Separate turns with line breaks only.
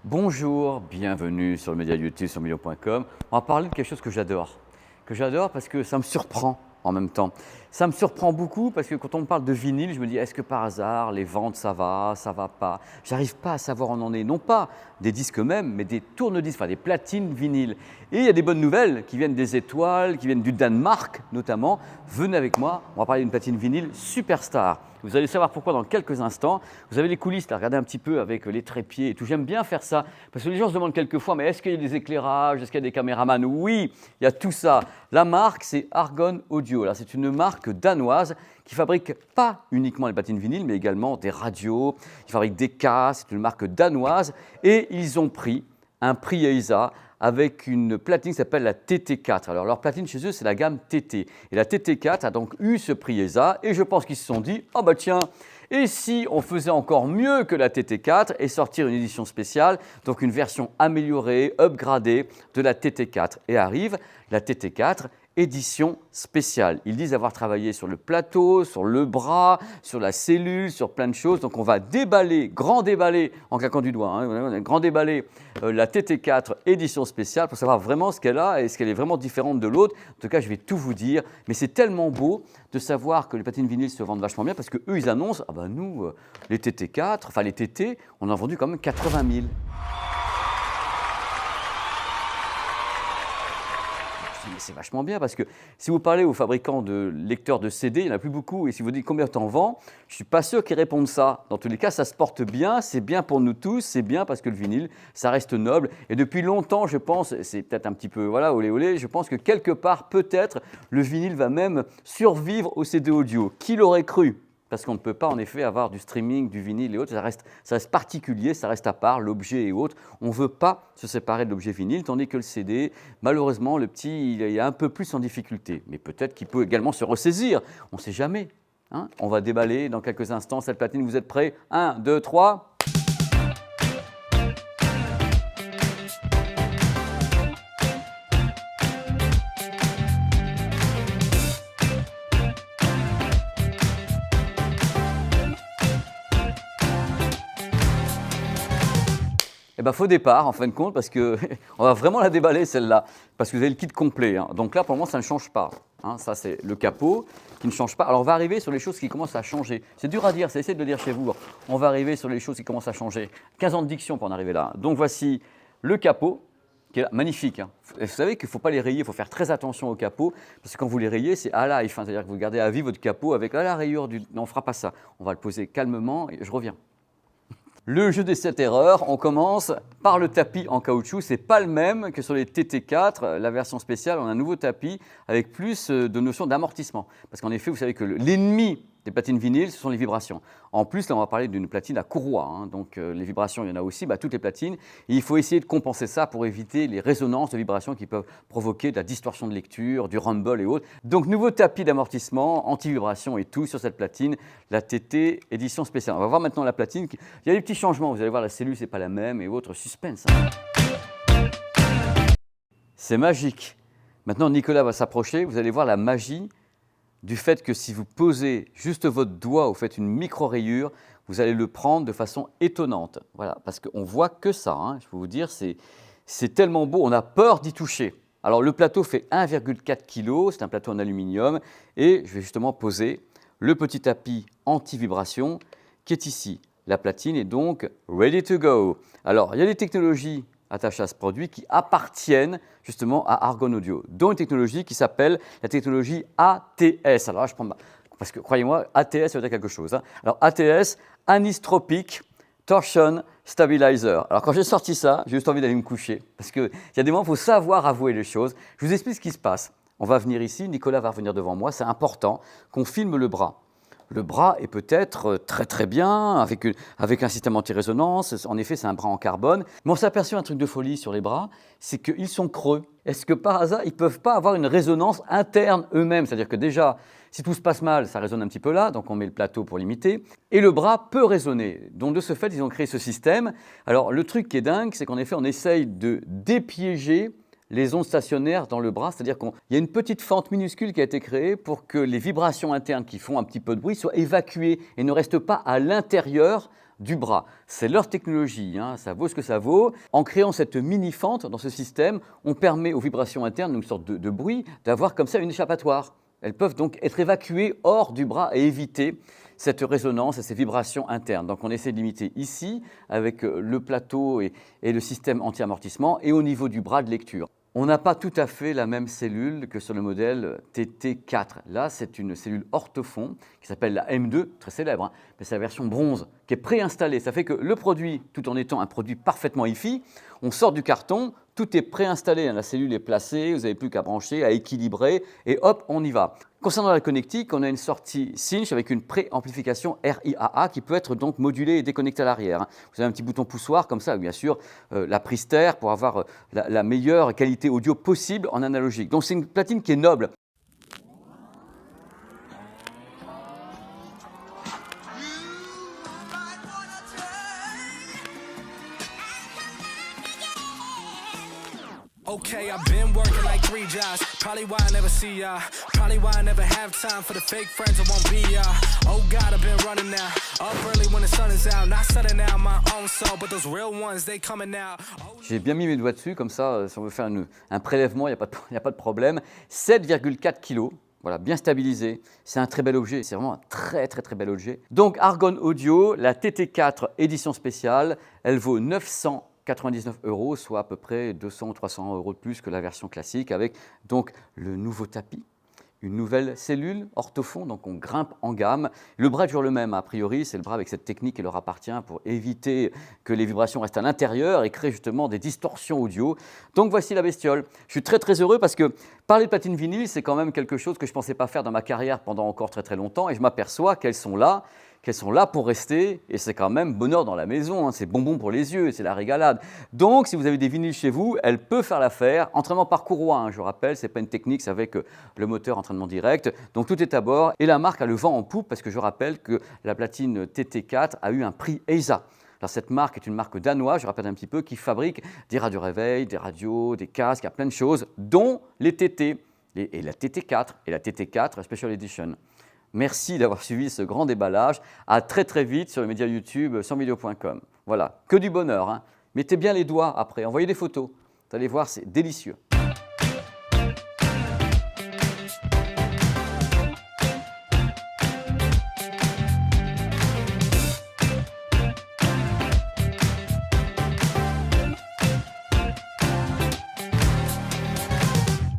Bonjour, bienvenue sur le média YouTube sur million.com. On va parler de quelque chose que j'adore parce que ça me surprend en même temps. Ça me surprend beaucoup parce que quand on me parle de vinyle, je me dis est-ce que par hasard les ventes ça va pas? J'arrive pas à savoir où on en est, non pas des disques eux-mêmes, mais des tourne-disques, enfin des platines vinyles. Et il y a des bonnes nouvelles qui viennent des étoiles, qui viennent du Danemark notamment. Venez avec moi, on va parler d'une platine vinyle superstar. Vous allez savoir pourquoi dans quelques instants. Vous avez les coulisses, là, regardez un petit peu avec les trépieds et tout. J'aime bien faire ça parce que les gens se demandent quelquefois, mais est-ce qu'il y a des éclairages, est-ce qu'il y a des caméramans? Oui, il y a tout ça. La marque, c'est Argon Audio. Là, c'est une marque danoise qui fabrique pas uniquement les platines vinyles, mais également des radios, qui fabrique des casques. C'est une marque danoise et ils ont pris un prix EISA avec une platine qui s'appelle la TT4. Alors leur platine chez eux, c'est la gamme TT. Et la TT4 a donc eu ce prix EISA et je pense qu'ils se sont dit « Ah bah tiens, et si on faisait encore mieux que la TT4 et sortir une édition spéciale, donc une version améliorée, upgradée de la TT4 ?» Et arrive la TT4 édition spéciale. Ils disent avoir travaillé sur le plateau, sur le bras, sur la cellule, sur plein de choses. Donc on va déballer, grand déballer, en claquant du doigt, grand déballer la TT4 édition spéciale pour savoir vraiment ce qu'elle a et ce qu'elle est vraiment différente de l'autre. En tout cas, je vais tout vous dire. Mais c'est tellement beau de savoir que les platines vinyles se vendent vachement bien parce qu'eux, ils annoncent, ah ben nous, les TT4, enfin les TT, on a vendu quand même 80 000. Mais c'est vachement bien parce que si vous parlez aux fabricants de lecteurs de CD, il n'y en a plus beaucoup. Et si vous dites combien tu en vends, je ne suis pas sûr qu'ils répondent ça. Dans tous les cas, ça se porte bien, c'est bien pour nous tous, c'est bien parce que le vinyle, ça reste noble. Et depuis longtemps, je pense, c'est peut-être un petit peu, voilà, olé olé, je pense que quelque part, peut-être, le vinyle va même survivre au CD audio. Qui l'aurait cru ? Parce qu'on ne peut pas en effet avoir du streaming, du vinyle et autres, ça reste particulier, ça reste à part, l'objet et autres. On ne veut pas se séparer de l'objet vinyle, tandis que le CD, malheureusement, le petit, il est un peu plus en difficulté. Mais peut-être qu'il peut également se ressaisir, on ne sait jamais. Hein, on va déballer dans quelques instants cette platine, vous êtes prêts? 1, 2, 3. Eh ben, faux départ en fin de compte parce qu'on va vraiment la déballer celle-là parce que vous avez le kit complet. Hein. Donc là pour le moment ça ne change pas. Hein. Ça c'est le capot qui ne change pas. Alors on va arriver sur les choses qui commencent à changer. C'est dur à dire, c'est essayer de le dire chez vous. On va arriver sur les choses qui commencent à changer. 15 ans de diction pour en arriver là. Donc voici le capot qui est là, magnifique. Hein. Vous savez qu'il ne faut pas les rayer, il faut faire très attention au capot parce que quand vous les rayez c'est à life. Hein. C'est-à-dire que vous gardez à vie votre capot avec la rayure du... Non, on ne fera pas ça. On va le poser calmement et je reviens. Le jeu des 7 erreurs, on commence par le tapis en caoutchouc. Ce n'est pas le même que sur les TT4, la version spéciale. On a un nouveau tapis avec plus de notions d'amortissement. Parce qu'en effet, vous savez que l'ennemi des platines vinyles, ce sont les vibrations. En plus, là, on va parler d'une platine à courroie. Hein. Donc, les vibrations, il y en a aussi, toutes les platines. Et il faut essayer de compenser ça pour éviter les résonances de vibrations qui peuvent provoquer de la distorsion de lecture, du rumble et autres. Donc, nouveau tapis d'amortissement, anti-vibration et tout sur cette platine, la TT édition spéciale. On va voir maintenant la platine. Il y a des petits changements. Vous allez voir, la cellule, c'est pas la même et autres. Suspense. Hein. C'est magique. Maintenant, Nicolas va s'approcher. Vous allez voir la magie du fait que si vous posez juste votre doigt, vous faites une micro-rayure, vous allez le prendre de façon étonnante. Voilà, parce qu'on ne voit que ça. Hein. Je peux vous dire, c'est tellement beau, on a peur d'y toucher. Alors le plateau fait 1,4 kg, c'est un plateau en aluminium, et je vais justement poser le petit tapis anti-vibration qui est ici. La platine est donc ready to go. Alors, il y a des technologies attachées à ce produit qui appartiennent justement à Argon Audio, dont une technologie qui s'appelle la technologie ATS. Alors là, je prends parce que croyez-moi, ATS, ça veut dire quelque chose. Hein. Alors ATS, Anisotropic Torsion Stabilizer. Alors quand j'ai sorti ça, j'ai juste envie d'aller me coucher parce qu'il y a des moments où il faut savoir avouer les choses. Je vous explique ce qui se passe. On va venir ici, Nicolas va revenir devant moi, c'est important qu'on filme le bras. Le bras est peut-être très très bien, avec un système anti-résonance. En effet, c'est un bras en carbone. Mais on s'est aperçu un truc de folie sur les bras, c'est qu'ils sont creux. Est-ce que par hasard, ils ne peuvent pas avoir une résonance interne eux-mêmes? C'est-à-dire que déjà, si tout se passe mal, ça résonne un petit peu là, donc on met le plateau pour limiter. Et le bras peut résonner. Donc de ce fait, ils ont créé ce système. Alors le truc qui est dingue, c'est qu'en effet, on essaye de dépiéger les ondes stationnaires dans le bras, c'est-à-dire qu'il y a une petite fente minuscule qui a été créée pour que les vibrations internes qui font un petit peu de bruit soient évacuées et ne restent pas à l'intérieur du bras. C'est leur technologie, hein, ça vaut ce que ça vaut. En créant cette mini-fente dans ce système, on permet aux vibrations internes, une sorte de bruit, d'avoir comme ça une échappatoire. Elles peuvent donc être évacuées hors du bras et éviter cette résonance et ces vibrations internes. Donc on essaie de limiter ici avec le plateau et le système anti-amortissement et au niveau du bras de lecture. On n'a pas tout à fait la même cellule que sur le modèle TT4. Là, c'est une cellule orthofon qui s'appelle la M2, très célèbre, hein, mais c'est la version bronze qui est préinstallée. Ça fait que le produit, tout en étant un produit parfaitement hi-fi, on sort du carton, tout est préinstallé, hein, la cellule est placée, vous n'avez plus qu'à brancher, à équilibrer, et hop, on y va. Concernant la connectique, on a une sortie Cinch avec une préamplification RIAA qui peut être donc modulée et déconnectée à l'arrière. Vous avez un petit bouton poussoir comme ça, bien sûr, la prise terre pour avoir la meilleure qualité audio possible en analogique. Donc c'est une platine qui est noble.
Okay, I've been working like 3 jobs. Probably why I never see ya. Probably why I never have time for the fake friends. I won't be ya. Oh God, I've been running now. Up early when the sun is out. Not setting out my own soul, but those real ones, they coming out.
J'ai bien mis mes doigts dessus, comme ça, si on veut faire un prélèvement, il n'y a pas de problème. 7,4 kg. Voilà, bien stabilisé. C'est un très bel objet, c'est vraiment un très bel objet. Donc Argon Audio, la TT4 édition spéciale, elle vaut 999 €, soit à peu près 200 ou 300 € de plus que la version classique, avec donc le nouveau tapis, une nouvelle cellule orthofon, donc on grimpe en gamme. Le bras est toujours le même, a priori, c'est le bras avec cette technique qui leur appartient pour éviter que les vibrations restent à l'intérieur et créer justement des distorsions audio. Donc voici la bestiole. Je suis très heureux parce que parler de platine vinyle, c'est quand même quelque chose que je ne pensais pas faire dans ma carrière pendant encore très longtemps, et je m'aperçois qu'elles sont là pour rester, et c'est quand même bonheur dans la maison, hein, c'est bonbon pour les yeux, c'est la régalade. Donc, si vous avez des vinyles chez vous, elle peut faire l'affaire. Entraînement par courroie, hein, je rappelle, ce n'est pas une technique, c'est avec le moteur entraînement direct. Donc, tout est à bord, et la marque a le vent en poupe, parce que je rappelle que la platine TT4 a eu un prix EISA. Alors, cette marque est une marque danoise, je rappelle un petit peu, qui fabrique des radios-réveils, des radios, des casques, il y a plein de choses, dont les TT, et la TT4, et la TT4 Special Edition. Merci d'avoir suivi ce grand déballage. À très vite sur le média YouTube SansVidéo.com. Voilà, que du bonheur, hein. Mettez bien les doigts après, envoyez des photos. Vous allez voir, c'est délicieux.